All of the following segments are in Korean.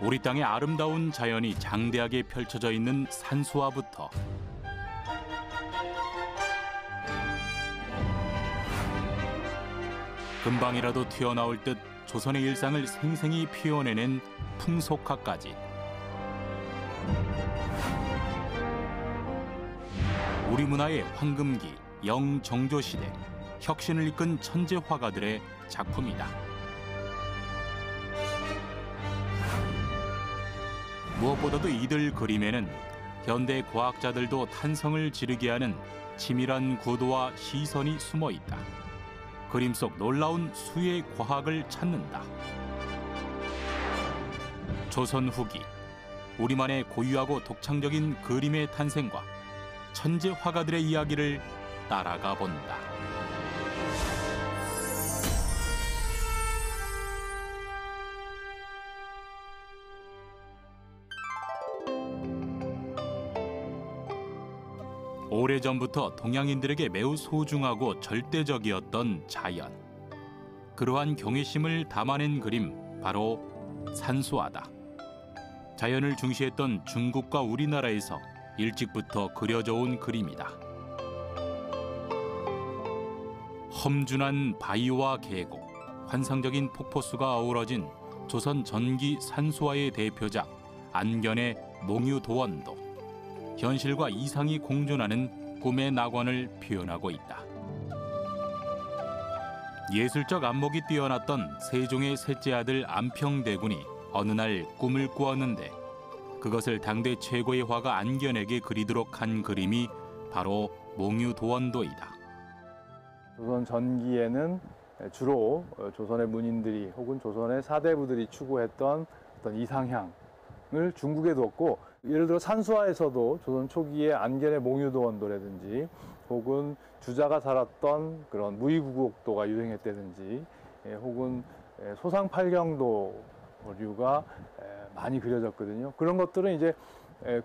우리 땅의 아름다운 자연이 장대하게 펼쳐져 있는 산수화부터 금방이라도 튀어나올 듯 조선의 일상을 생생히 피워내는 풍속화까지 우리 문화의 황금기, 영정조시대, 혁신을 이끈 천재 화가들의 작품이다. 무엇보다도 이들 그림에는 현대 과학자들도 탄성을 지르게 하는 치밀한 구도와 시선이 숨어 있다. 그림 속 놀라운 수의 과학을 찾는다. 조선 후기, 우리만의 고유하고 독창적인 그림의 탄생과 천재 화가들의 이야기를 따라가 본다. 오래전부터 동양인들에게 매우 소중하고 절대적이었던 자연. 그러한 경외심을 담아낸 그림, 바로 산수화다. 자연을 중시했던 중국과 우리나라에서 일찍부터 그려져 온 그림이다. 험준한 바위와 계곡, 환상적인 폭포수가 어우러진 조선 전기 산수화의 대표작 안견의 몽유도원도. 현실과 이상이 공존하는 꿈의 낙원을 표현하고 있다. 예술적 안목이 뛰어났던 세종의 셋째 아들 안평대군이 어느 날 꿈을 꾸었는데 그것을 당대 최고의 화가 안견에게 그리도록 한 그림이 바로 몽유도원도이다. 조선 전기에는 주로 조선의 문인들이 혹은 조선의 사대부들이 추구했던 어떤 이상향을 중국에 두었고, 예를 들어 산수화에서도 조선 초기에 안견의 몽유도원도라든지 혹은 주자가 살았던 그런 무의구곡도가 유행했다든지 혹은 소상팔경도류가 많이 그려졌거든요. 그런 것들은 이제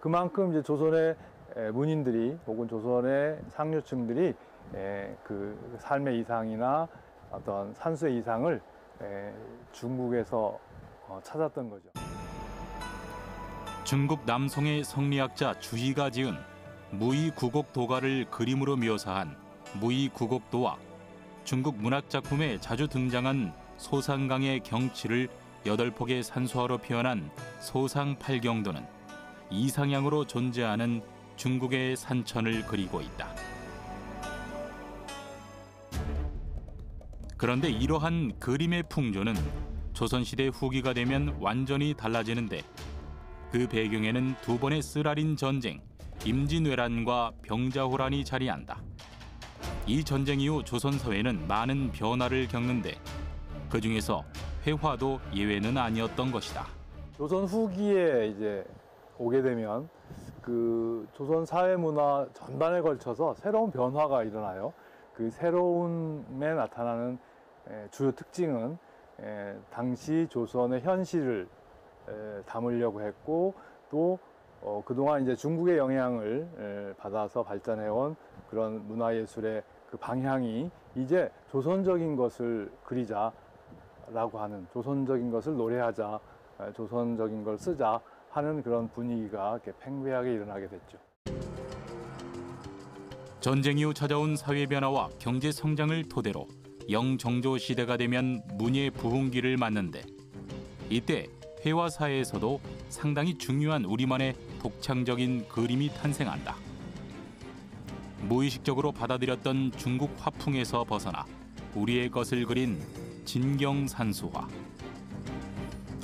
그만큼 이제 조선의 문인들이 혹은 조선의 상류층들이 그 삶의 이상이나 어떤 산수의 이상을 중국에서 찾았던 거죠. 중국 남송의 성리학자 주희가 지은 무의구곡도가를 그림으로 묘사한 무의구곡도와 중국 문학작품에 자주 등장한 소상강의 경치를 8폭의 산수화로 표현한 소상팔경도는 이상향으로 존재하는 중국의 산천을 그리고 있다. 그런데 이러한 그림의 풍조는 조선시대 후기가 되면 완전히 달라지는데 그 배경에는 두 번의 쓰라린 전쟁, 임진왜란과 병자호란이 자리한다. 이 전쟁 이후 조선 사회는 많은 변화를 겪는데 그 중에서 회화도 예외는 아니었던 것이다. 조선 후기에 이제 오게 되면 그 조선 사회 문화 전반에 걸쳐서 새로운 변화가 일어나요. 그 새로움에 나타나는 주요 특징은 당시 조선의 현실을 담으려고 했고, 또 그동안 이제 중국의 영향을 받아서 발전해온 그런 문화예술의 그 방향이 이제 조선적인 것을 그리자라고 하는, 조선적인 것을 노래하자, 조선적인 걸 쓰자 하는 그런 분위기가 이렇게 팽배하게 일어나게 됐죠. 전쟁 이후 찾아온 사회 변화와 경제 성장을 토대로 영정조 시대가 되면 문예 부흥기를 맞는데 이때 회화사에서도 상당히 중요한 우리만의 독창적인 그림이 탄생한다. 무의식적으로 받아들였던 중국 화풍에서 벗어나 우리의 것을 그린 진경산수화.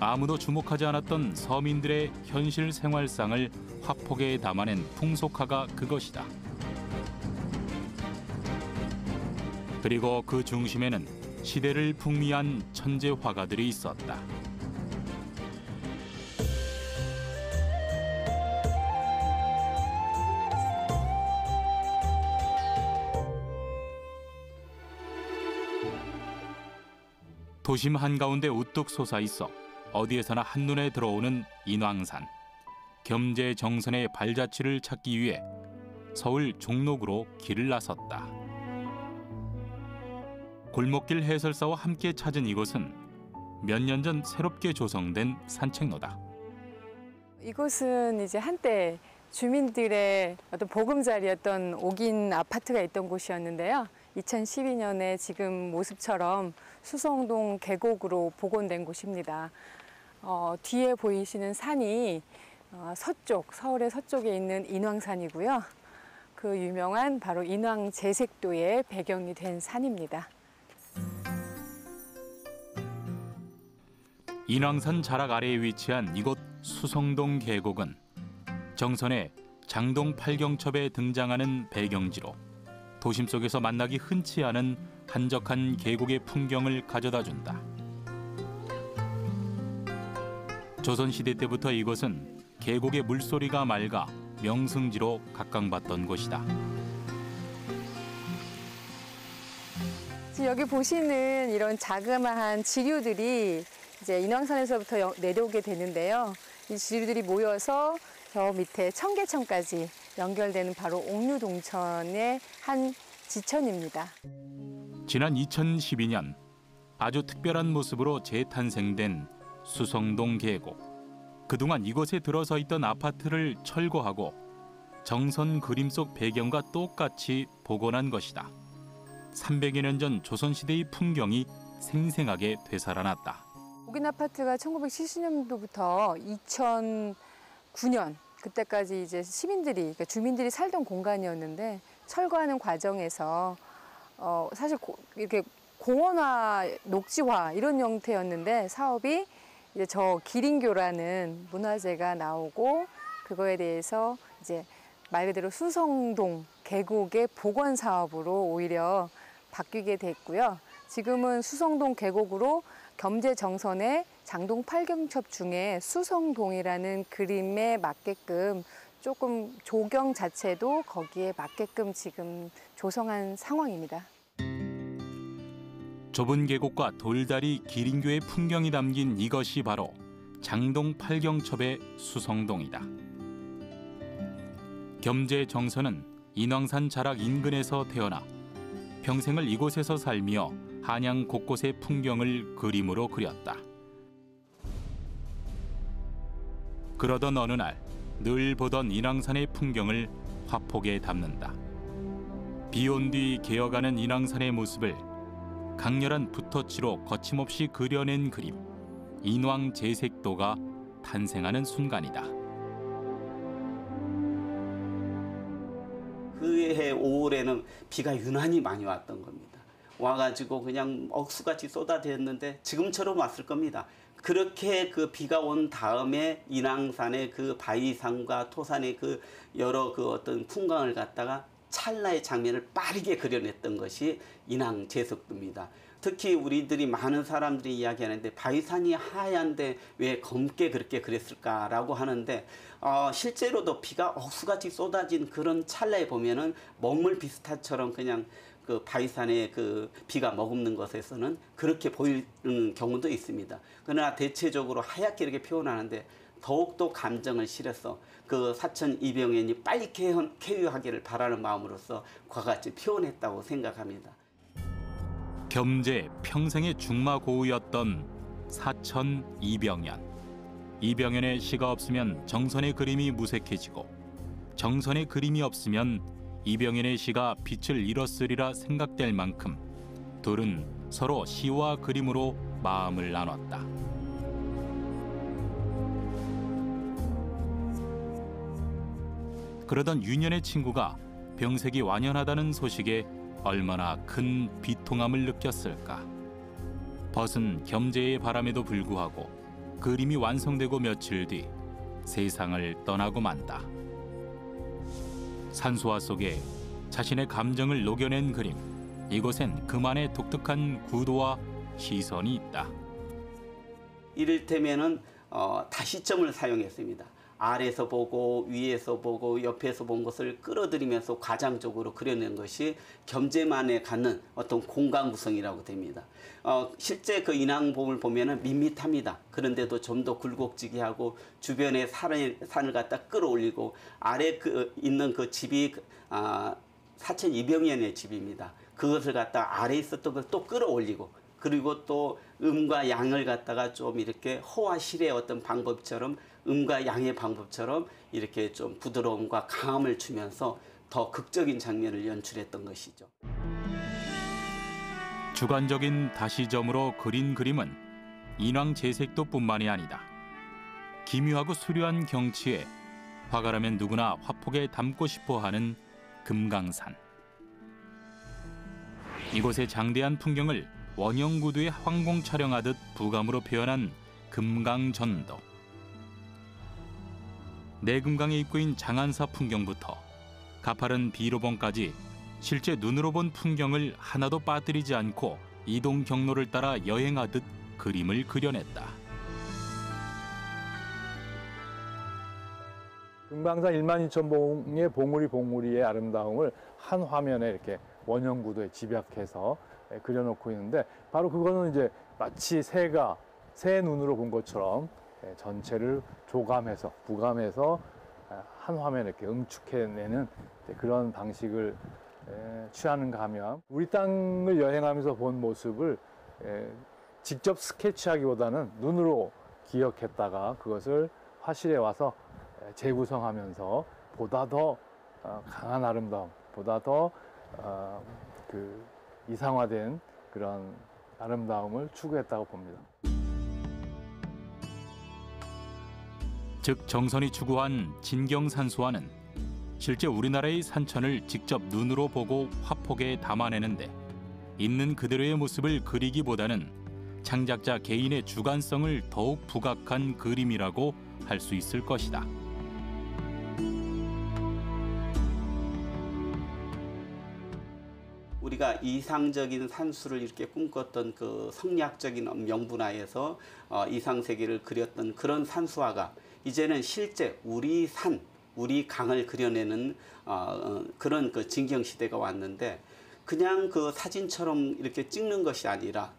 아무도 주목하지 않았던 서민들의 현실 생활상을 화폭에 담아낸 풍속화가 그것이다. 그리고 그 중심에는 시대를 풍미한 천재 화가들이 있었다. 도심 한가운데 우뚝 솟아있어 어디에서나 한눈에 들어오는 인왕산. 겸재정선의 발자취를 찾기 위해 서울 종로구로 길을 나섰다. 골목길 해설사와 함께 찾은 이곳은 몇 년 전 새롭게 조성된 산책로다. 이곳은 이제 한때 주민들의 어떤 보금자리였던 옥인 아파트가 있던 곳이었는데요. 2012년에 지금 모습처럼 수성동 계곡으로 복원된 곳입니다. 뒤에 보이시는 산이 서쪽, 서울의 서쪽에 있는 인왕산이고요. 그 유명한 바로 인왕 제색도의 배경이 된 산입니다. 인왕산 자락 아래에 위치한 이곳 수성동 계곡은 정선의 장동 팔경첩에 등장하는 배경지로 도심 속에서 만나기 흔치 않은 한적한 계곡의 풍경을 가져다준다. 조선시대 때부터 이곳은 계곡의 물소리가 맑아 명승지로 각광받던 곳이다. 지금 여기 보시는 이런 자그마한 지류들이 이제 인왕산에서부터 내려오게 되는데요. 이 지류들이 모여서 저 밑에 청계천까지 연결되는 바로 옥류동천의 한 지천입니다. 지난 2012년 아주 특별한 모습으로 재탄생된 수성동 계곡. 그동안 이곳에 들어서 있던 아파트를 철거하고 정선 그림 속 배경과 똑같이 복원한 것이다. 300여 년 전 조선시대의 풍경이 생생하게 되살아났다. 옥인 아파트가 1970년도부터 2009년 그때까지 이제 시민들이, 그러니까 주민들이 살던 공간이었는데 철거하는 과정에서 사실 이렇게 공원화, 녹지화 이런 형태였는데 사업이 이제 저 기린교라는 문화재가 나오고 그거에 대해서 이제 말 그대로 수성동 계곡의 복원 사업으로 오히려 바뀌게 됐고요. 지금은 수성동 계곡으로 겸재 정선의 장동 팔경첩 중에 수성동이라는 그림에 맞게끔 조금 조경 자체도 거기에 맞게끔 지금 조성한 상황입니다. 좁은 계곡과 돌다리 기린교의 풍경이 담긴 이것이 바로 장동 팔경첩의 수성동이다. 겸재 정선은 인왕산 자락 인근에서 태어나 평생을 이곳에서 살며 한양 곳곳의 풍경을 그림으로 그렸다. 그러던 어느 날 늘 보던 인왕산의 풍경을 화폭에 담는다. 비온 뒤 개어가는 인왕산의 모습을 강렬한 붓터치로 거침없이 그려낸 그림, 인왕 제색도가 탄생하는 순간이다. 그해 5월에는 비가 유난히 많이 왔던 겁니다. 와가지고 그냥 억수같이 쏟아졌는데 지금처럼 왔을 겁니다. 그렇게 그 비가 온 다음에 인왕산의 그 바위산과 토산의 그 여러 그 어떤 풍광을 갖다가 찰나의 장면을 빠르게 그려냈던 것이 인왕 제색도입니다. 특히 우리들이 많은 사람들이 이야기하는데 바위산이 하얀데 왜 검게 그렇게 그렸을까라고 하는데 실제로도 비가 억수같이 쏟아진 그런 찰나에 보면은 먹물 비슷한처럼 그냥 그 바위산에 그 비가 머금는 것에서는 그렇게 보이는 경우도 있습니다. 그러나 대체적으로 하얗게 이렇게 표현하는데 더욱더 감정을 실어서 그 사천 이병현이 빨리 쾌유하기를 바라는 마음으로서 과같이 표현했다고 생각합니다. 겸재 평생의 중마고우였던 사천 이병현. 이병현의 시가 없으면 정선의 그림이 무색해지고 정선의 그림이 없으면 이병현의 시가 빛을 잃었으리라 생각될 만큼 둘은 서로 시와 그림으로 마음을 나눴다. 그러던 유년의 친구가 병색이 완연하다는 소식에 얼마나 큰 비통함을 느꼈을까. 벗은 겸재의 바람에도 불구하고 그림이 완성되고 며칠 뒤 세상을 떠나고 만다. 산수화 속에 자신의 감정을 녹여낸 그림. 이곳엔 그만의 독특한 구도와 시선이 있다. 이를테면은 다시점을 사용했습니다. 아래에서 보고 위에서 보고 옆에서 본 것을 끌어들이면서 과장적으로 그려낸 것이 겸재만에 갖는 어떤 공간 구성이라고 됩니다. 실제 그 인왕봉을 보면은 밋밋합니다. 그런데도 좀 더 굴곡지게 하고 주변에 산을 갖다 끌어올리고 아래 있는 그 집이 사천 이병현의 집입니다. 그것을 갖다 아래에 있었던 걸 또 끌어올리고 그리고 또 음과 양을 갖다가 좀 이렇게 호와 실의 어떤 방법처럼 음과 양의 방법처럼 이렇게 좀 부드러움과 강함을 주면서 더 극적인 장면을 연출했던 것이죠. 주관적인 다시점으로 그린 그림은 인왕 재색도뿐만이 아니다. 기묘하고 수려한 경치에 화가라면 누구나 화폭에 담고 싶어하는 금강산. 이곳의 장대한 풍경을 원형구두에 황공 촬영하듯 부감으로 표현한 금강전도. 내금강의 입구인 장안사 풍경부터 가파른 비로봉까지 실제 눈으로 본 풍경을 하나도 빠뜨리지 않고 이동 경로를 따라 여행하듯 그림을 그려냈다. 금강산 12,000봉의 봉우리의 아름다움을 한 화면에 이렇게 원형구도에 집약해서 그려놓고 있는데, 바로 그거는 이제 마치 새가 새 눈으로 본 것처럼 전체를 조감해서 부감해서 한 화면에 이렇게 응축해내는 그런 방식을 취하는가 하면, 우리 땅을 여행하면서 본 모습을 직접 스케치하기보다는 눈으로 기억했다가 그것을 화실에 와서 재구성하면서 보다 더 강한 아름다움, 보다 더 이상화된 그런 아름다움을 추구했다고 봅니다. 즉 정선이 추구한 진경산수화는 실제 우리나라의 산천을 직접 눈으로 보고 화폭에 담아내는데 있는 그대로의 모습을 그리기보다는 창작자 개인의 주관성을 더욱 부각한 그림이라고 할 수 있을 것이다. 우리가 이상적인 산수를 이렇게 꿈꿨던 그 성리학적인 명분하에서 이상세계를 그렸던 그런 산수화가 이제는 실제 우리 산, 우리 강을 그려내는 그런 그 진경시대가 왔는데, 그냥 그 사진처럼 이렇게 찍는 것이 아니라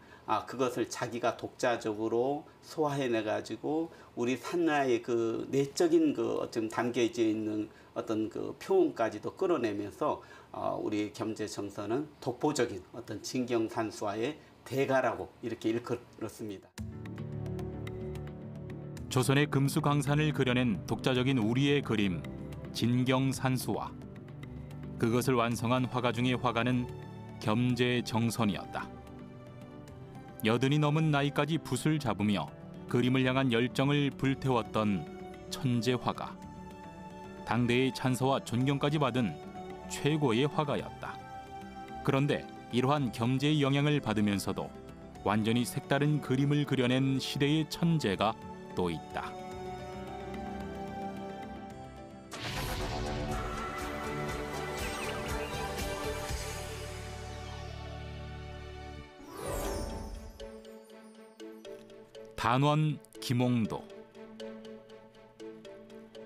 그것을 자기가 독자적으로 소화해내 가지고 우리 산하의 그 내적인 그 어떤 담겨져 있는 어떤 그 표현까지도 끌어내면서 우리 겸재정선은 독보적인 어떤 진경산수화의 대가라고 이렇게 일컬었습니다. 조선의 금수강산을 그려낸 독자적인 우리의 그림 진경산수화. 그것을 완성한 화가 중의 화가는 겸재정선이었다. 80이 넘은 나이까지 붓을 잡으며 그림을 향한 열정을 불태웠던 천재 화가. 당대의 찬사와 존경까지 받은 최고의 화가였다. 그런데 이러한 겸재의 영향을 받으면서도 완전히 색다른 그림을 그려낸 시대의 천재가 또 있다. 단원 김홍도.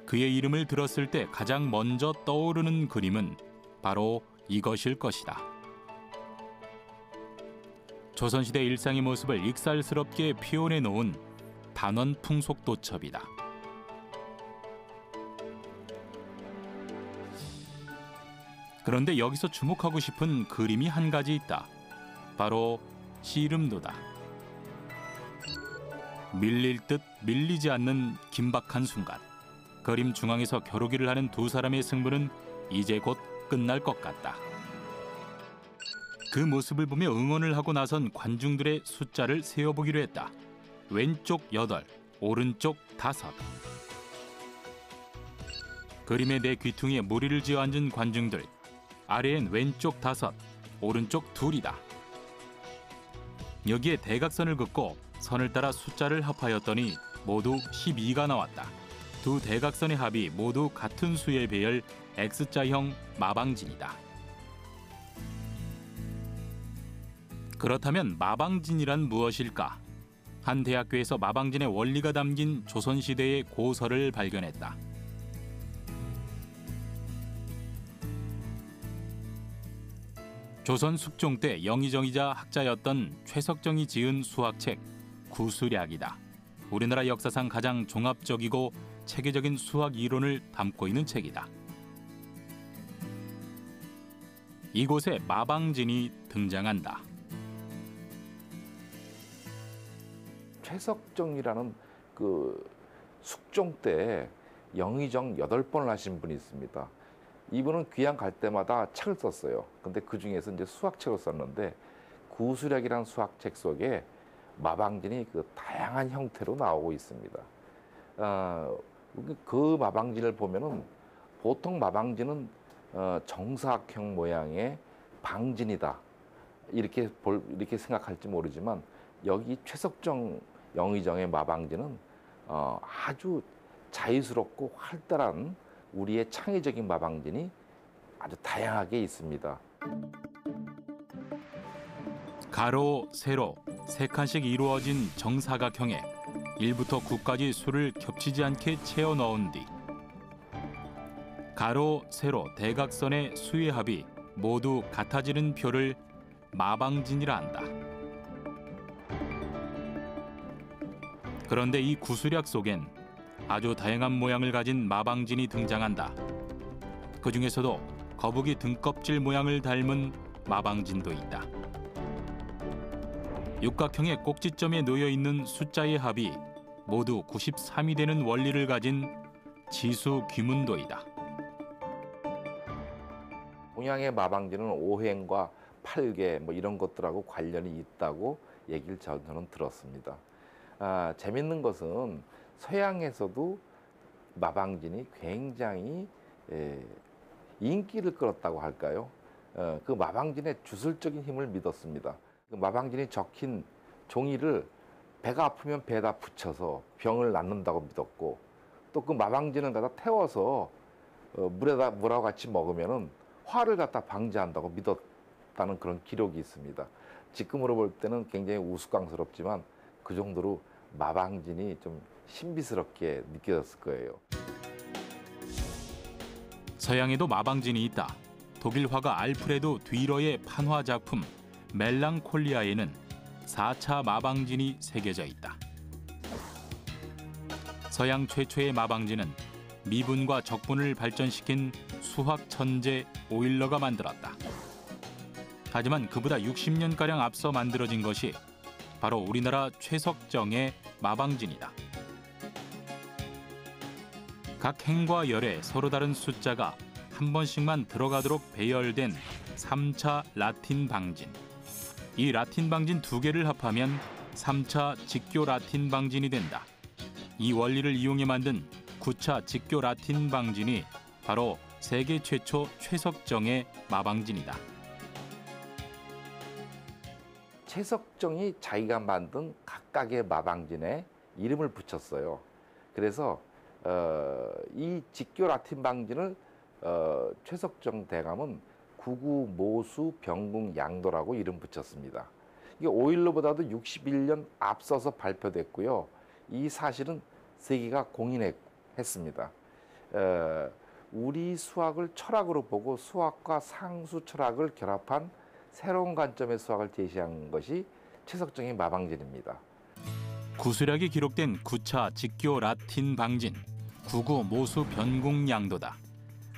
그의 이름을 들었을 때 가장 먼저 떠오르는 그림은 바로 이것일 것이다. 조선시대 일상의 모습을 익살스럽게 표현해 놓은 단원 풍속도첩이다. 그런데 여기서 주목하고 싶은 그림이 한 가지 있다. 바로 씨름도다. 밀릴 듯 밀리지 않는 긴박한 순간, 그림 중앙에서 겨루기를 하는 두 사람의 승부는 이제 곧 끝날 것 같다. 그 모습을 보며 응원을 하고 나선 관중들의 숫자를 세어보기로 했다. 왼쪽 8, 오른쪽 5. 그림의 내 귀퉁이에 무리를 지어 앉은 관중들. 아래엔 왼쪽 5, 오른쪽 2이다. 여기에 대각선을 긋고 선을 따라 숫자를 합하였더니 모두 12가 나왔다. 두 대각선의 합이 모두 같은 수의 배열 X자형 마방진이다. 그렇다면 마방진이란 무엇일까? 한 대학교에서 마방진의 원리가 담긴 조선시대의 고서를 발견했다. 조선 숙종 때 영의정이자 학자였던 최석정이 지은 수학책 구수략이다. 우리나라 역사상 가장 종합적이고 체계적인 수학 이론을 담고 있는 책이다. 이곳에 마방진이 등장한다. 최석정이라는 그 숙종 때 영의정 8번을 하신 분이 있습니다. 이분은 귀양 갈 때마다 책을 썼어요. 근데 그 중에서 이제 수학책을 썼는데 구수략이라는 수학책 속에 마방진이 그 다양한 형태로 나오고 있습니다. 그 마방진을 보면은 보통 마방진은 정사각형 모양의 방진이다 이렇게 생각할지 모르지만 여기 최석정 영의정의 마방진은 아주 자유스럽고 활달한 우리의 창의적인 마방진이 아주 다양하게 있습니다. 가로, 세로, 3칸씩 이루어진 정사각형에 1부터 9까지 수를 겹치지 않게 채워 넣은 뒤 가로, 세로, 대각선의 수의 합이 모두 같아지는 표를 마방진이라 한다. 그런데 이 구수략 속엔 아주 다양한 모양을 가진 마방진이 등장한다. 그 중에서도 거북이 등껍질 모양을 닮은 마방진도 있다. 육각형의 꼭지점에 놓여 있는 숫자의 합이 모두 93이 되는 원리를 가진 지수 귀문도이다. 동양의 마방진은 오행과 팔계 뭐 이런 것들하고 관련이 있다고 얘기를 저는 들었습니다. 재밌는 것은 서양에서도 마방진이 굉장히 인기를 끌었다고 할까요? 그 마방진의 주술적인 힘을 믿었습니다. 그 마방진이 적힌 종이를 배가 아프면 배에다 붙여서 병을 낫는다고 믿었고 또 그 마방진을 갖다 태워서 물하고 같이 먹으면은 화를 갖다 방지한다고 믿었다는 그런 기록이 있습니다. 지금으로 볼 때는 굉장히 우스꽝스럽지만 그 정도로 마방진이 좀 신비스럽게 느껴졌을 거예요. 서양에도 마방진이 있다. 독일 화가 알프레드 뒤러의 판화 작품 멜랑콜리아에는 4차 마방진이 새겨져 있다. 서양 최초의 마방진은 미분과 적분을 발전시킨 수학 천재 오일러가 만들었다. 하지만 그보다 60년가량 앞서 만들어진 것이 바로 우리나라 최석정의 마방진이다. 각 행과 열에 서로 다른 숫자가 한 번씩만 들어가도록 배열된 3차 라틴 방진. 이 라틴 방진 2개를 합하면 3차 직교 라틴 방진이 된다. 이 원리를 이용해 만든 9차 직교 라틴 방진이 바로 세계 최초 최석정의 마방진이다. 최석정이 자기가 만든 각각의 마방진에 이름을 붙였어요. 그래서 이 직교 라틴 방진을 최석정 대감은 구구, 모수, 병궁, 양도라고 이름 붙였습니다. 이게 오일러보다도 61년 앞서서 발표됐고요. 이 사실은 세계가 공인했습니다. 우리 수학을 철학으로 보고 수학과 상수 철학을 결합한 새로운 관점의 수학을 제시한 것이 최석정의 마방진입니다. 구수략이 기록된 9차 직교 라틴 방진, 구구, 모수, 변궁, 양도다.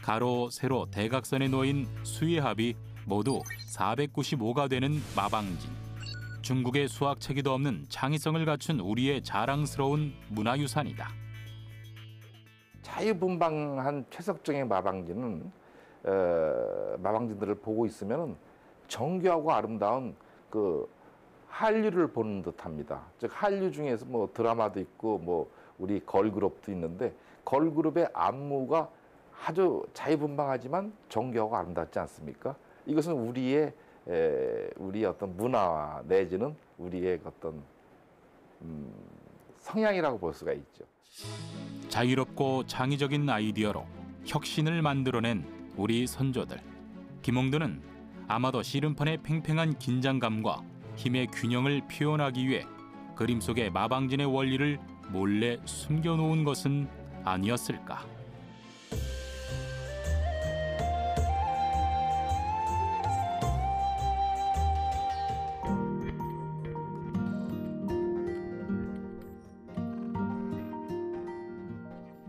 가로, 세로, 대각선에 놓인 수의 합이 모두 495가 되는 마방진. 중국의 수학체계도 없는 창의성을 갖춘 우리의 자랑스러운 문화유산이다. 자유분방한 최석정의 마방진은 마방진들을 보고 있으면 정교하고 아름다운 그 한류를 보는 듯합니다. 즉 한류 중에서 뭐 드라마도 있고 뭐 우리 걸그룹도 있는데 걸그룹의 안무가 아주 자유분방하지만 정교하고 아름답지 않습니까? 이것은 우리의 어떤 문화 내지는 우리의 어떤 성향이라고 볼 수가 있죠. 자유롭고 창의적인 아이디어로 혁신을 만들어낸 우리 선조들. 김홍도는 아마도 씨름판의 팽팽한 긴장감과 힘의 균형을 표현하기 위해 그림 속의 마방진의 원리를 몰래 숨겨놓은 것은 아니었을까.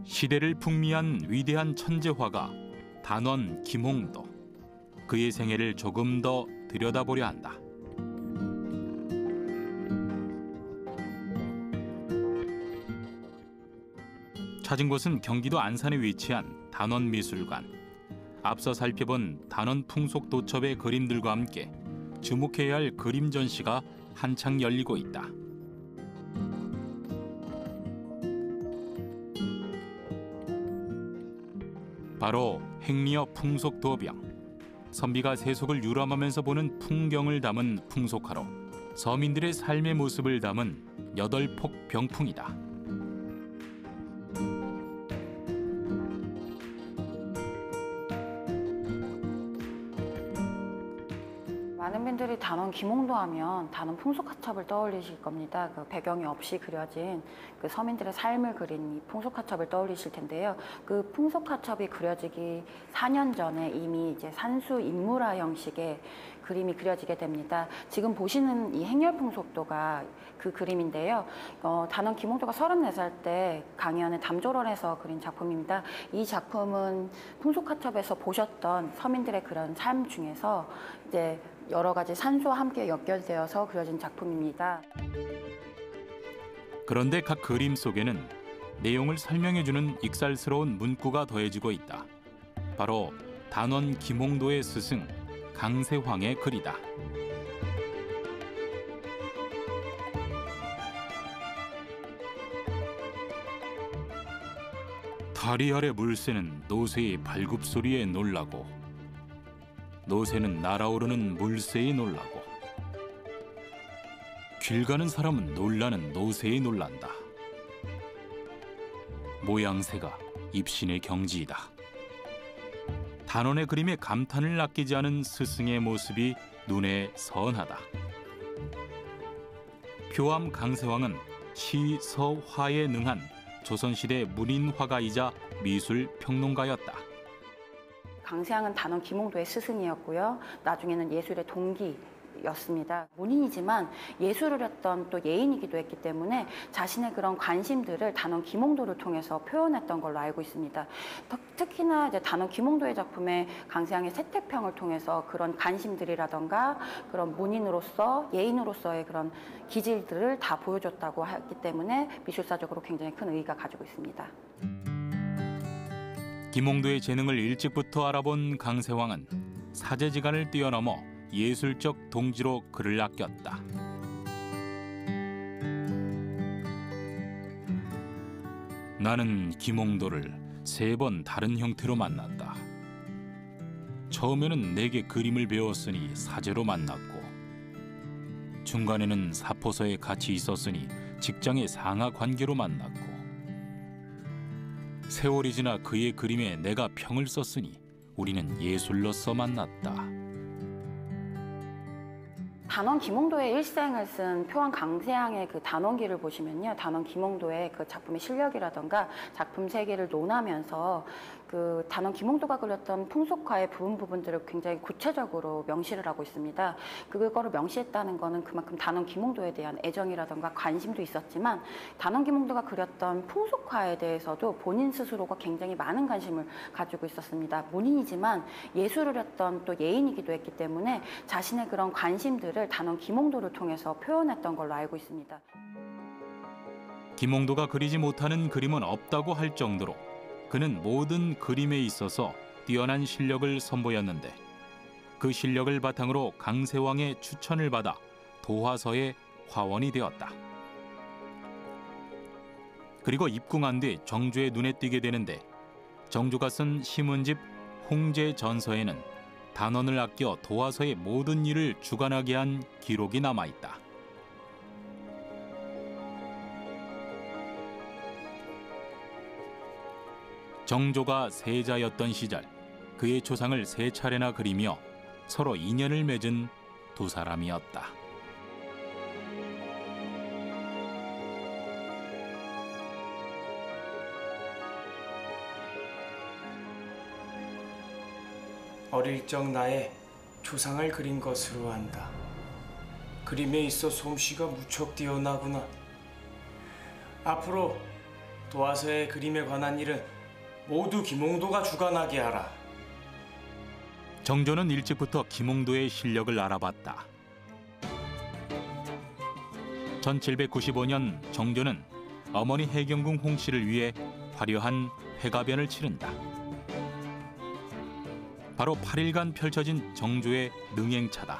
시대를 풍미한 위대한 천재화가 단원 김홍도. 그의 생애를 조금 더 들여다보려 한다. 찾은 곳은 경기도 안산에 위치한 단원미술관. 앞서 살펴본 단원 풍속도첩의 그림들과 함께 주목해야 할 그림 전시가 한창 열리고 있다. 바로 행리어 풍속도병. 선비가 세속을 유람하면서 보는 풍경을 담은 풍속화로 서민들의 삶의 모습을 담은 8폭 병풍이다. 많은 분들이 단원 김홍도 하면 단원 풍속화첩을 떠올리실 겁니다. 그 배경이 없이 그려진 그 서민들의 삶을 그린 이 풍속화첩을 떠올리실 텐데요. 그 풍속화첩이 그려지기 4년 전에 이미 이제 산수 인물화 형식의 그림이 그려지게 됩니다. 지금 보시는 이 행렬풍속도가 그 그림인데요. 단원 김홍도가 34살 때 강연에 담조론에서 그린 작품입니다. 이 작품은 풍속화첩에서 보셨던 서민들의 그런 삶 중에서 이제 여러 가지 산수와 함께 연결되어서 그려진 작품입니다. 그런데 각 그림 속에는 내용을 설명해주는 익살스러운 문구가 더해지고 있다. 바로 단원 김홍도의 스승 강세황의 글이다. 다리 아래 물새는 노새의 발굽소리에 놀라고 노새는 날아오르는 물새에 놀라고 길 가는 사람은 놀라는 노새에 놀란다. 모양새가 입신의 경지이다. 단원의 그림에 감탄을 아끼지 않은 스승의 모습이 눈에 선하다. 표암 강세황은 시, 서, 화에 능한 조선시대 문인 화가이자 미술 평론가였다. 강세황은 단원 김홍도의 스승이었고요. 나중에는 예술의 동기였습니다. 문인이지만 예술을 했던 또 예인이기도 했기 때문에 자신의 그런 관심들을 단원 김홍도를 통해서 표현했던 걸로 알고 있습니다. 특히나 이제 단원 김홍도의 작품에 강세황의 세태평을 통해서 그런 관심들이라던가 그런 문인으로서 예인으로서의 그런 기질들을 다 보여줬다고 했기 때문에 미술사적으로 굉장히 큰 의의가 가지고 있습니다. 김홍도의 재능을 일찍부터 알아본 강세황은 사제지간을 뛰어넘어 예술적 동지로 그를 아꼈다. 나는 김홍도를 3번 다른 형태로 만났다. 처음에는 내게 그림을 배웠으니 사제로 만났고 중간에는 사포서에 같이 있었으니 직장의 상하 관계로 만났고 세월이 지나 그의 그림에 내가 평을 썼으니 우리는 예술로서 만났다. 단원 김홍도의 일생을 쓴 표암 강세황의 그 단원기를 보시면요. 단원 김홍도의 그 작품의 실력이라던가 작품 세계를 논하면서 그 단원 김홍도가 그렸던 풍속화의 부분들을 굉장히 구체적으로 명시를 하고 있습니다. 그거를 명시했다는 거는 그만큼 단원 김홍도에 대한 애정이라던가 관심도 있었지만 단원 김홍도가 그렸던 풍속화에 대해서도 본인 스스로가 굉장히 많은 관심을 가지고 있었습니다. 문인이지만 예술을 했던 또 예인이기도 했기 때문에 자신의 그런 관심들을 단원 김홍도를 통해서 표현했던 걸로 알고 있습니다. 김홍도가 그리지 못하는 그림은 없다고 할 정도로 그는 모든 그림에 있어서 뛰어난 실력을 선보였는데 그 실력을 바탕으로 강세황의 추천을 받아 도화서의 화원이 되었다. 그리고 입궁한 뒤 정조의 눈에 띄게 되는데 정조가 쓴 시문집 홍제전서에는 단원을 아껴 도화서의 모든 일을 주관하게 한 기록이 남아있다. 정조가 세자였던 시절 그의 초상을 3차례나 그리며 서로 인연을 맺은 두 사람이었다. 어릴 적 나의 조상을 그린 것으로 안다. 그림에 있어 솜씨가 무척 뛰어나구나. 앞으로 도화서의 그림에 관한 일은 모두 김홍도가 주관하게 하라. 정조는 일찍부터 김홍도의 실력을 알아봤다. 1795년 정조는 어머니 해경궁 홍씨를 위해 화려한 회가변을 치른다. 바로 8일간 펼쳐진 정조의 능행차다.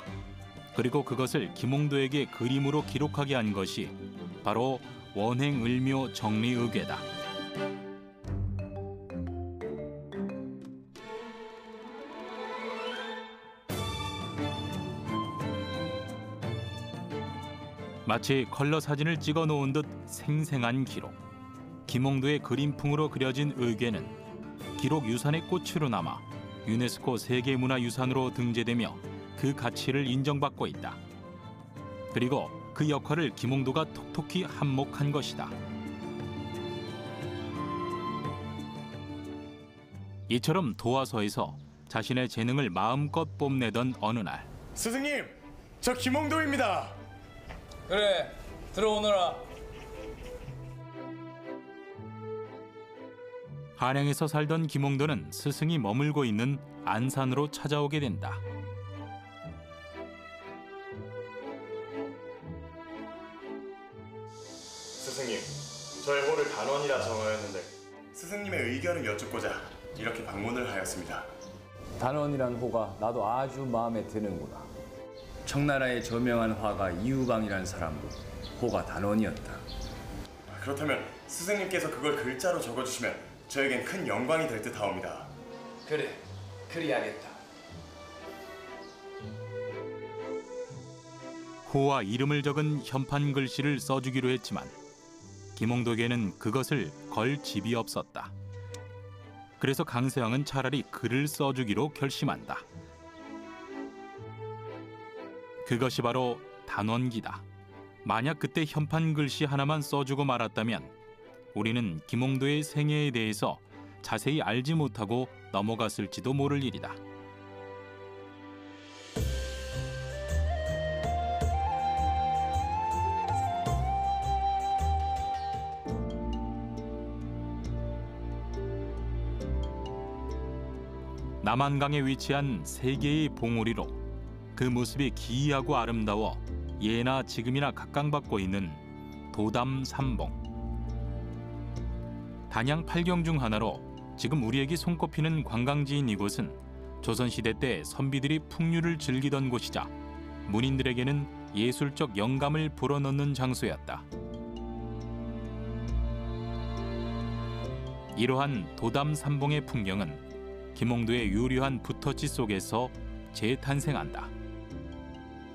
그리고 그것을 김홍도에게 그림으로 기록하게 한 것이 바로 원행을묘 정리의궤다. 마치 컬러 사진을 찍어 놓은 듯 생생한 기록. 김홍도의 그림풍으로 그려진 의궤는 기록 유산의 꽃으로 남아 유네스코 세계문화유산으로 등재되며 그 가치를 인정받고 있다. 그리고 그 역할을 김홍도가 톡톡히 한몫한 것이다. 이처럼 도화서에서 자신의 재능을 마음껏 뽐내던 어느 날, 스승님, 저 김홍도입니다. 그래, 들어오너라. 한양에서 살던 김홍도는 스승이 머물고 있는 안산으로 찾아오게 된다. 스승님, 저의 호를 단원이라 정하였는데 스승님의 의견을 여쭙고자 이렇게 방문을 하였습니다. 단원이란 호가 나도 아주 마음에 드는구나. 청나라의 저명한 화가 이유강이란 사람도 호가 단원이었다. 그렇다면 스승님께서 그걸 글자로 적어주시면 저에겐 큰 영광이 될 듯하옵니다. 그래, 그리하겠다. 호와 이름을 적은 현판 글씨를 써주기로 했지만 김홍도에게는 그것을 걸 집이 없었다. 그래서 강세왕은 차라리 글을 써주기로 결심한다. 그것이 바로 단원기다. 만약 그때 현판 글씨 하나만 써주고 말았다면 우리는 김홍도의 생애에 대해서 자세히 알지 못하고 넘어갔을지도 모를 일이다. 남한강에 위치한 세 개의 봉우리로 그 모습이 기이하고 아름다워 예나 지금이나 각광받고 있는 도담삼봉. 단양 8경 중 하나로 지금 우리에게 손꼽히는 관광지인 이곳은 조선시대 때 선비들이 풍류를 즐기던 곳이자 문인들에게는 예술적 영감을 불어넣는 장소였다. 이러한 도담삼봉의 풍경은 김홍도의 유려한 붓터치 속에서 재탄생한다.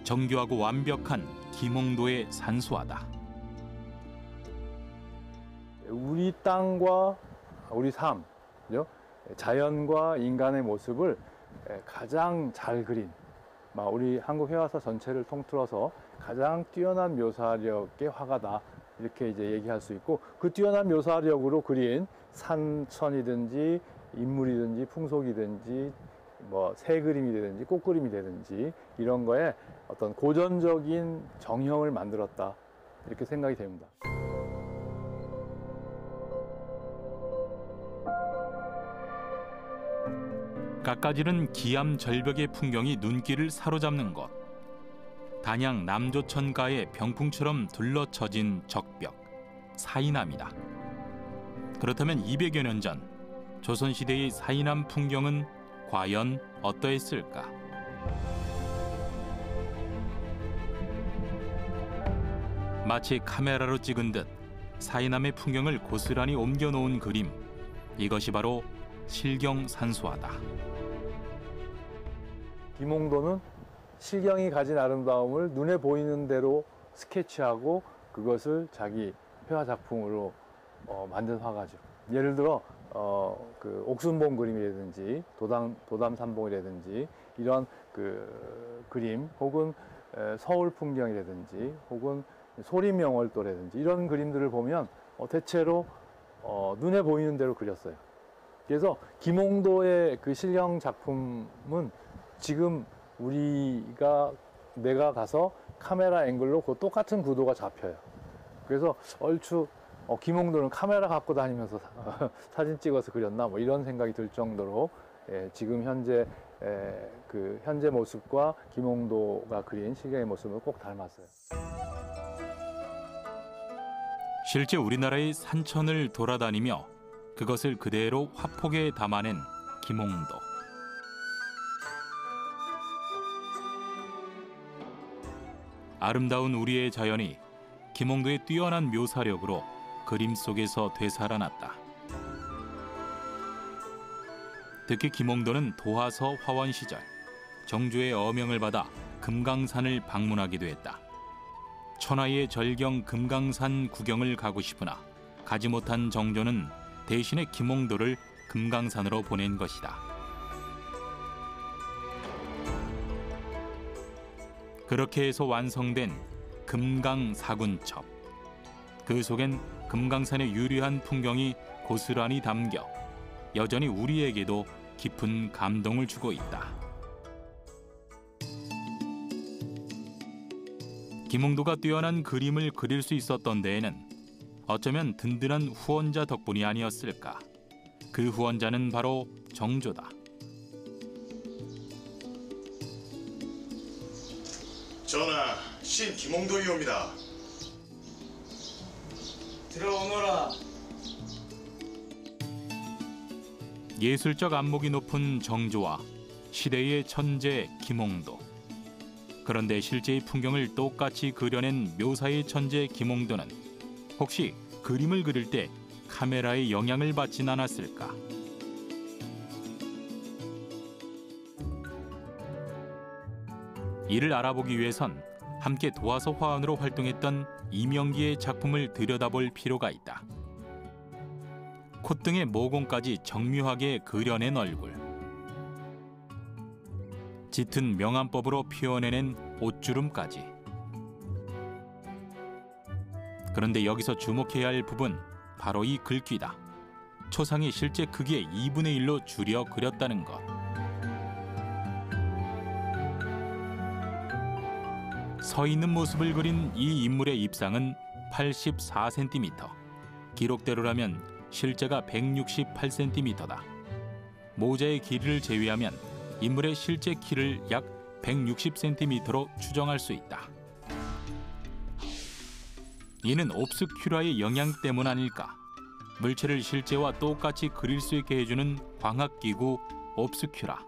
정교하고 완벽한 김홍도의 산수화다. 우리 땅과 우리 삶, 그죠? 자연과 인간의 모습을 가장 잘 그린, 우리 한국 회화사 전체를 통틀어서 가장 뛰어난 묘사력의 화가다, 이렇게 이제 얘기할 수 있고, 그 뛰어난 묘사력으로 그린 산천이든지 인물이든지 풍속이든지 새 그림이 되든지 꽃 그림이 되든지 이런 거에 어떤 고전적인 정형을 만들었다, 이렇게 생각이 됩니다. 깎아지른 기암 절벽의 풍경이 눈길을 사로잡는 곳. 단양 남조천가의 병풍처럼 둘러쳐진 적벽, 사이남이다. 그렇다면 200여 년 전 조선시대의 사이남 풍경은 과연 어떠했을까? 마치 카메라로 찍은 듯 사이남의 풍경을 고스란히 옮겨놓은 그림, 이것이 바로 실경산수화다. 김홍도는 실경이 가진 아름다움을 눈에 보이는 대로 스케치하고 그것을 자기 회화 작품으로 만든 화가죠. 예를 들어 그 옥순봉 그림이라든지 도담삼봉이라든지 이런 그 그림, 혹은 서울 풍경이라든지 혹은 소림명월도라든지 이런 그림들을 보면 대체로 눈에 보이는 대로 그렸어요. 그래서 김홍도의 그 실경 작품은 지금 내가 가서 카메라 앵글로 그 똑같은 구도가 잡혀요. 그래서 얼추 김홍도는 카메라 갖고 다니면서 사진 찍어서 그렸나 이런 생각이 들 정도로 지금 현재 그 현재 모습과 김홍도가 그린 실경의 모습을 꼭 닮았어요. 실제 우리나라의 산천을 돌아다니며 그것을 그대로 화폭에 담아낸 김홍도. 아름다운 우리의 자연이 김홍도의 뛰어난 묘사력으로 그림 속에서 되살아났다. 특히 김홍도는 도하서 화원 시절 정조의 어명을 받아 금강산을 방문하기도 했다. 천하의 절경 금강산 구경을 가고 싶으나 가지 못한 정조는 대신에 김홍도를 금강산으로 보낸 것이다. 그렇게 해서 완성된 금강사군첩. 그 속엔 금강산의 유려한 풍경이 고스란히 담겨 여전히 우리에게도 깊은 감동을 주고 있다. 김홍도가 뛰어난 그림을 그릴 수 있었던 데에는 어쩌면 든든한 후원자 덕분이 아니었을까. 그 후원자는 바로 정조다. 전하, 신 김홍도이옵니다. 들어오너라. 예술적 안목이 높은 정조와 시대의 천재 김홍도. 그런데 실제의 풍경을 똑같이 그려낸 묘사의 천재 김홍도는 혹시 그림을 그릴 때 카메라의 영향을 받진 않았을까? 이를 알아보기 위해선 함께 도하서 화원으로 활동했던 이명기의 작품을 들여다볼 필요가 있다. 콧등의 모공까지 정교하게 그려낸 얼굴. 짙은 명암법으로 표현해낸 옷주름까지. 그런데 여기서 주목해야 할 부분, 바로 이 글귀다. 초상이 실제 크기의 2분의 1로 줄여 그렸다는 것. 서 있는 모습을 그린 이 인물의 입상은 84cm. 기록대로라면 실제가 168cm다. 모자의 길이를 제외하면 인물의 실제 키를 약 160cm로 추정할 수 있다. 이는 옵스큐라의 영향 때문 아닐까? 물체를 실제와 똑같이 그릴 수 있게 해주는 광학기구 옵스큐라.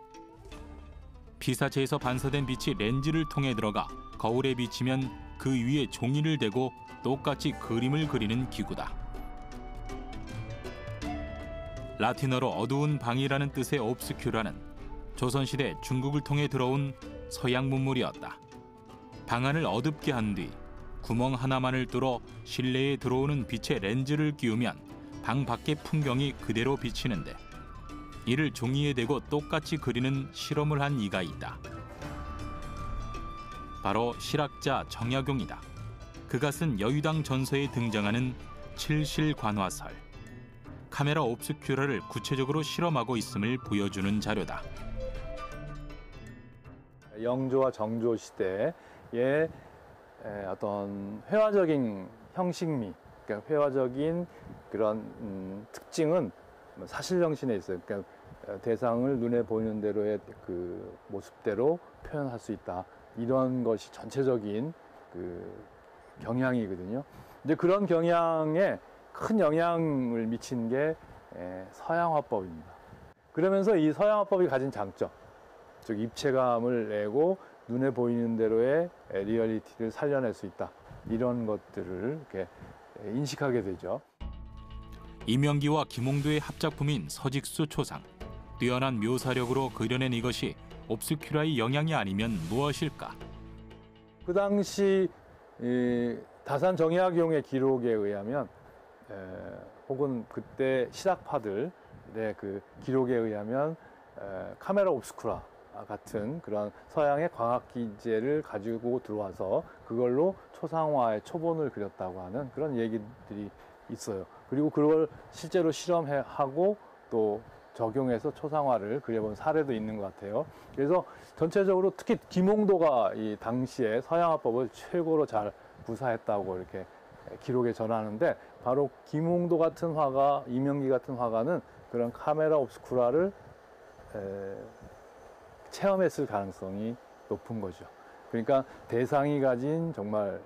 피사체에서 반사된 빛이 렌즈를 통해 들어가 거울에 비치면 그 위에 종이를 대고 똑같이 그림을 그리는 기구다. 라틴어로 어두운 방이라는 뜻의 옵스큐라는 조선시대 중국을 통해 들어온 서양 문물이었다. 방 안을 어둡게 한 뒤 구멍 하나만을 뚫어 실내에 들어오는 빛의 렌즈를 끼우면 방 밖의 풍경이 그대로 비치는데, 이를 종이에 대고 똑같이 그리는 실험을 한 이가 있다. 바로 실학자 정약용이다. 그가 쓴 여유당 전서에 등장하는 칠실관화설. 카메라 옵스큐라를 구체적으로 실험하고 있음을 보여주는 자료다. 영조와 정조 시대의 어떤 회화적인 형식미, 그러니까 회화적인 그런 특징은 사실정신에 있어요. 그러니까 대상을 눈에 보이는 대로의 그 모습대로 표현할 수 있다. 이런 것이 전체적인 그 경향이거든요. 이제 그런 경향에 큰 영향을 미친 게 서양화법입니다. 그러면서 이 서양화법이 가진 장점, 즉 입체감을 내고 눈에 보이는 대로의 리얼리티를 살려낼 수 있다. 이런 것들을 이렇게 인식하게 되죠. 이명기와 김홍도의 합작품인 서직수 초상. 뛰어난 묘사력으로 그려낸 이것이 옵스큐라의 영향이 아니면 무엇일까? 그 당시 다산 정약용의 기록에 의하면 혹은 그때 실학파들의 그 기록에 의하면 카메라 옵스쿠라 같은 그런 서양의 광학 기제를 가지고 들어와서 그걸로 초상화의 초본을 그렸다고 하는 그런 얘기들이 있어요. 그리고 그걸 실제로 실험하고 또 적용해서 초상화를 그려본 사례도 있는 것 같아요. 그래서 전체적으로 특히 김홍도가 이 당시에 서양화법을 최고로 잘 구사했다고 이렇게 기록에 전하는데, 바로 김홍도 같은 화가, 이명기 같은 화가는 그런 카메라 옵스쿠라를 체험했을 가능성이 높은 거죠. 그러니까 대상이 가진 정말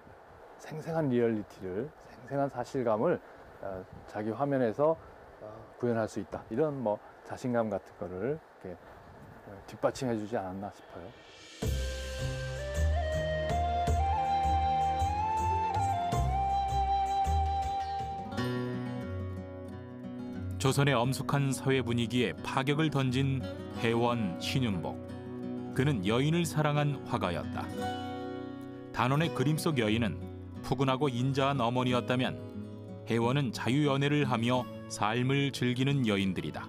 생생한 리얼리티를, 생생한 사실감을 자기 화면에서 구현할 수 있다. 이런 뭐 자신감 같은 거를 이렇게 뒷받침해주지 않았나 싶어요. 조선의 엄숙한 사회 분위기에 파격을 던진 혜원 신윤복. 그는 여인을 사랑한 화가였다. 단원의 그림 속 여인은 푸근하고 인자한 어머니였다면 혜원은 자유연애를 하며 삶을 즐기는 여인들이다.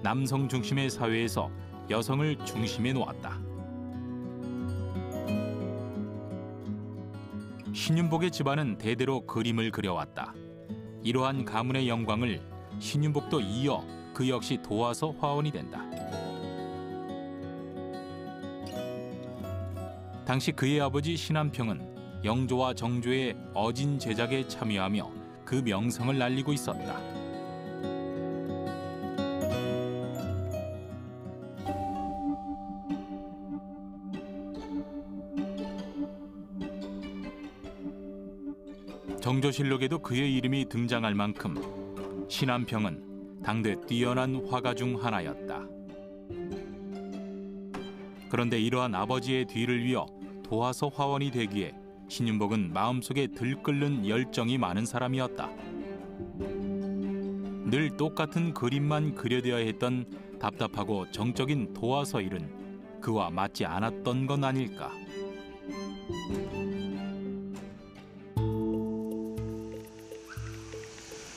남성 중심의 사회에서 여성을 중심에 놓았다. 신윤복의 집안은 대대로 그림을 그려왔다. 이러한 가문의 영광을 신윤복도 이어 그 역시 도와서 화원이 된다. 당시 그의 아버지 신한평은 영조와 정조의 어진 제작에 참여하며 그 명성을 날리고 있었다. 정조실록에도 그의 이름이 등장할 만큼 신한평은 당대 뛰어난 화가 중 하나였다. 그런데 이러한 아버지의 뒤를 이어 도화서 화원이 되기에 신윤복은 마음속에 들끓는 열정이 많은 사람이었다. 늘 똑같은 그림만 그려대어야 했던 답답하고 정적인 도화서 일은 그와 맞지 않았던 건 아닐까.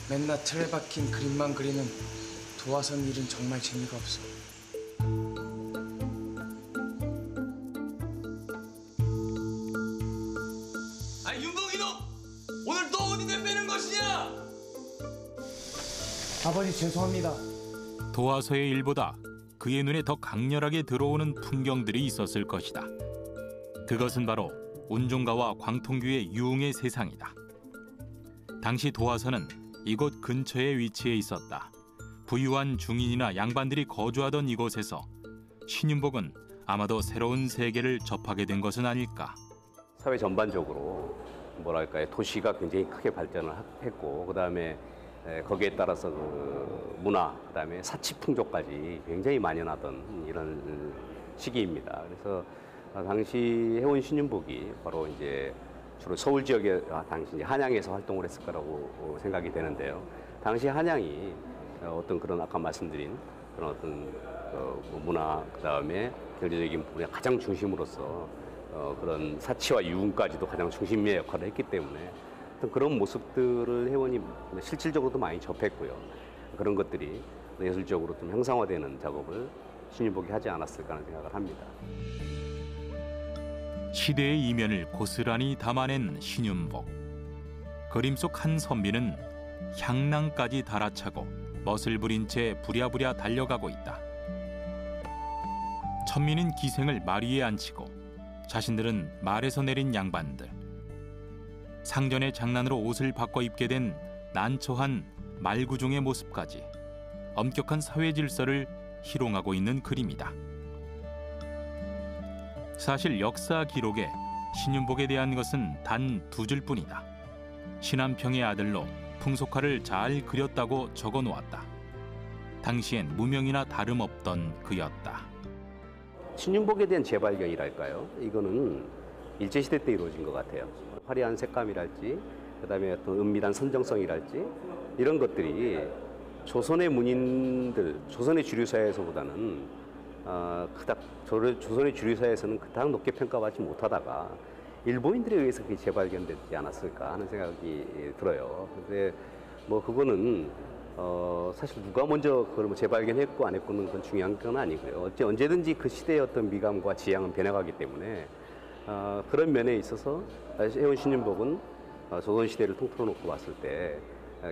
맨날 틀에 박힌 그림만 그리는 도화선 일은 정말 재미가 없어. 아니 윤봉이 너 오늘 또 어디 내빼는 것이냐? 아버지 죄송합니다. 도화서의 일보다 그의 눈에 더 강렬하게 들어오는 풍경들이 있었을 것이다. 그것은 바로 운종가와 광통규의 유흥의 세상이다. 당시 도화서는 이곳 근처에 위치해 있었다. 부유한 중인이나 양반들이 거주하던 이곳에서 신윤복은 아마도 새로운 세계를 접하게 된 것은 아닐까. 사회 전반적으로 뭐랄까요, 도시가 굉장히 크게 발전을 했고, 그다음에 거기에 따라서 그 문화, 그다음에 사치풍조까지 굉장히 만연하던 이런 시기입니다. 그래서 당시 혜원 신윤복이 바로 이제 주로 서울 지역에 당시 이제 한양에서 활동을 했을 거라고 생각이 되는데요. 당시 한양이 어떤 그런 아까 말씀드린 그런 어떤 문화, 그다음에 경제적인 부분의 가장 중심으로서 그런 사치와 유흥까지도 가장 중심의 역할을 했기 때문에 어떤 그런 모습들을 혜원이 실질적으로도 많이 접했고요. 그런 것들이 예술적으로 좀 형상화되는 작업을 신윤복이 하지 않았을까 하는 생각을 합니다. 시대의 이면을 고스란히 담아낸 신윤복. 그림 속 한 선비는 향낭까지 달아차고 멋을 부린 채 부랴부랴 달려가고 있다. 천민은 기생을 말 위에 앉히고 자신들은 말에서 내린 양반들. 상전의 장난으로 옷을 바꿔 입게 된 난처한 말구종의 모습까지 엄격한 사회 질서를 희롱하고 있는 그림이다. 사실 역사 기록에 신윤복에 대한 것은 단 2줄뿐이다. 신한평의 아들로 풍속화를 잘 그렸다고 적어 놓았다. 당시엔 무명이나 다름없던 그였다. 신윤복에 대한 재발견이랄까요? 이거는 일제시대 때 이루어진 것 같아요. 화려한 색감이랄지, 그다음에 어떤 은밀한 선정성이랄지, 이런 것들이 조선의 문인들, 조선의 주류사회에서보다는 그닥 조선의 주류사회에서는 그닥 높게 평가받지 못하다가 일본인들에 의해서 그게 재발견되지 않았을까 하는 생각이 들어요. 근데 뭐 그거는 사실 누가 먼저 그걸 뭐 재발견했고 안 했고는 그건 중요한 건 아니고요. 언제든지 그 시대의 어떤 미감과 지향은 변해가기 때문에 그런 면에 있어서 혜원 신윤복은 조선시대를 통틀어 놓고 봤을 때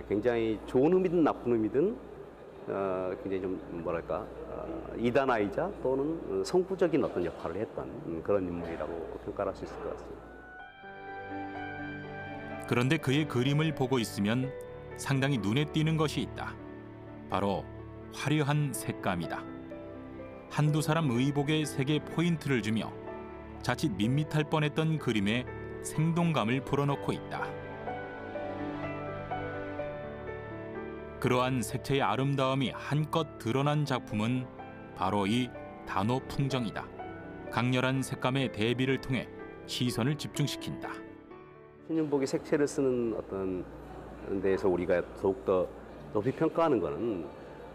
굉장히 좋은 의미든 나쁜 의미든 굉장히 좀 뭐랄까 이단아이자 또는 성부적인 어떤 역할을 했던 그런 인물이라고 평가할 수 있을 것 같습니다. 그런데 그의 그림을 보고 있으면 상당히 눈에 띄는 것이 있다. 바로 화려한 색감이다. 한두 사람 의복에 색의 포인트를 주며 자칫 밋밋할 뻔했던 그림에 생동감을 불어넣고 있다. 그러한 색채의 아름다움이 한껏 드러난 작품은 바로 이 단오풍정이다. 강렬한 색감의 대비를 통해 시선을 집중시킨다. 신윤복이 색채를 쓰는 어떤 데에서 우리가 더욱더 높이 평가하는 것은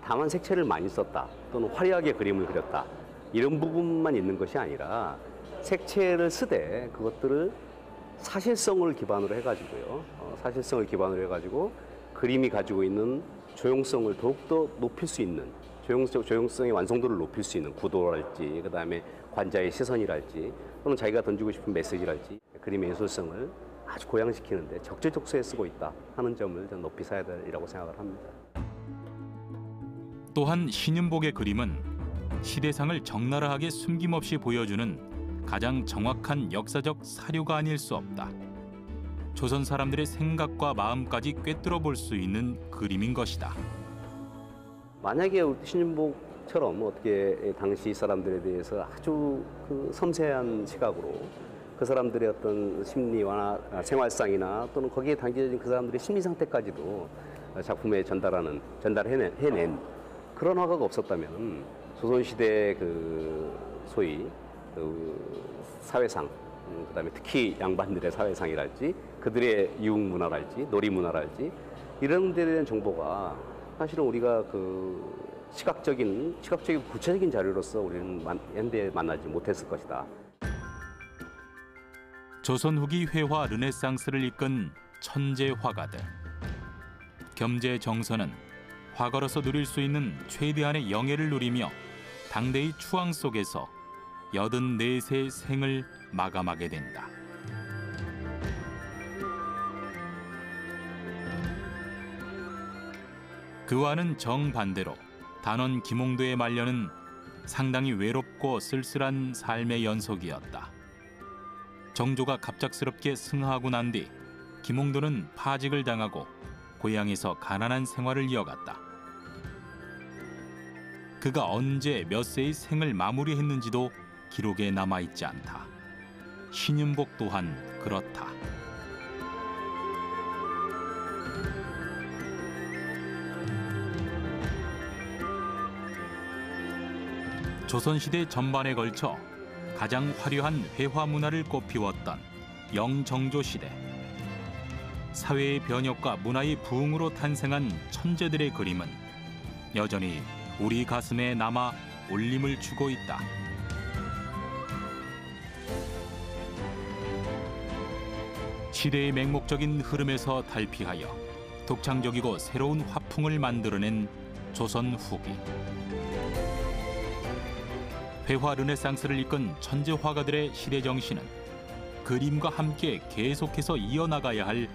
다만 색채를 많이 썼다 또는 화려하게 그림을 그렸다 이런 부분만 있는 것이 아니라 색채를 쓰되 그것들을 사실성을 기반으로 해가지고요. 사실성을 기반으로 해가지고 그림이 가지고 있는 조형성을 더욱더 높일 수 있는 조형성의 완성도를 높일 수 있는 구도랄지 그다음에 관자의 시선이랄지 또는 자기가 던지고 싶은 메시지랄지 그림의 예술성을 아주 고양시키는데 적재적소에 쓰고 있다 하는 점을 저는 높이 사야 되리라고 생각을 합니다. 또한 신윤복의 그림은 시대상을 적나라하게 숨김없이 보여주는 가장 정확한 역사적 사료가 아닐 수 없다. 조선 사람들의 생각과 마음까지 꿰뚫어 볼 수 있는 그림인 것이다. 만약에 신윤복처럼 어떻게 당시 사람들에 대해서 아주 그 섬세한 시각으로 그 사람들의 어떤 심리와 생활상이나 또는 거기에 담겨진 그 사람들의 심리 상태까지도 작품에 전달해낸 그런 화가가 없었다면 조선시대 그 소위 그 사회상, 그다음에 특히 양반들의 사회상이랄지 그들의 유흥문화랄지 놀이문화랄지 이런 데에 대한 정보가 사실은 우리가 그 시각적인 구체적인 자료로서 우리는 현대에 만나지 못했을 것이다. 조선 후기 회화 르네상스를 이끈 천재 화가들. 겸재 정서는 화가로서 누릴 수 있는 최대한의 영예를 누리며 당대의 추앙 속에서 84세의 생을 마감하게 된다. 그와는 정반대로 단원 김홍도의 말년은 상당히 외롭고 쓸쓸한 삶의 연속이었다. 정조가 갑작스럽게 승하하고 난 뒤 김홍도는 파직을 당하고 고향에서 가난한 생활을 이어갔다. 그가 언제 몇 세의 생을 마무리했는지도 기록에 남아있지 않다. 신윤복 또한 그렇다. 조선시대 전반에 걸쳐 가장 화려한 회화 문화를 꽃피웠던 영정조 시대. 사회의 변혁과 문화의 부흥으로 탄생한 천재들의 그림은 여전히 우리 가슴에 남아 울림을 주고 있다. 시대의 맹목적인 흐름에서 탈피하여 독창적이고 새로운 화풍을 만들어낸 조선 후기. 회화 르네상스를 이끈 천재 화가들의 시대 정신은 그림과 함께 계속해서 이어나가야 할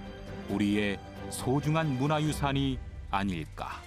우리의 소중한 문화유산이 아닐까.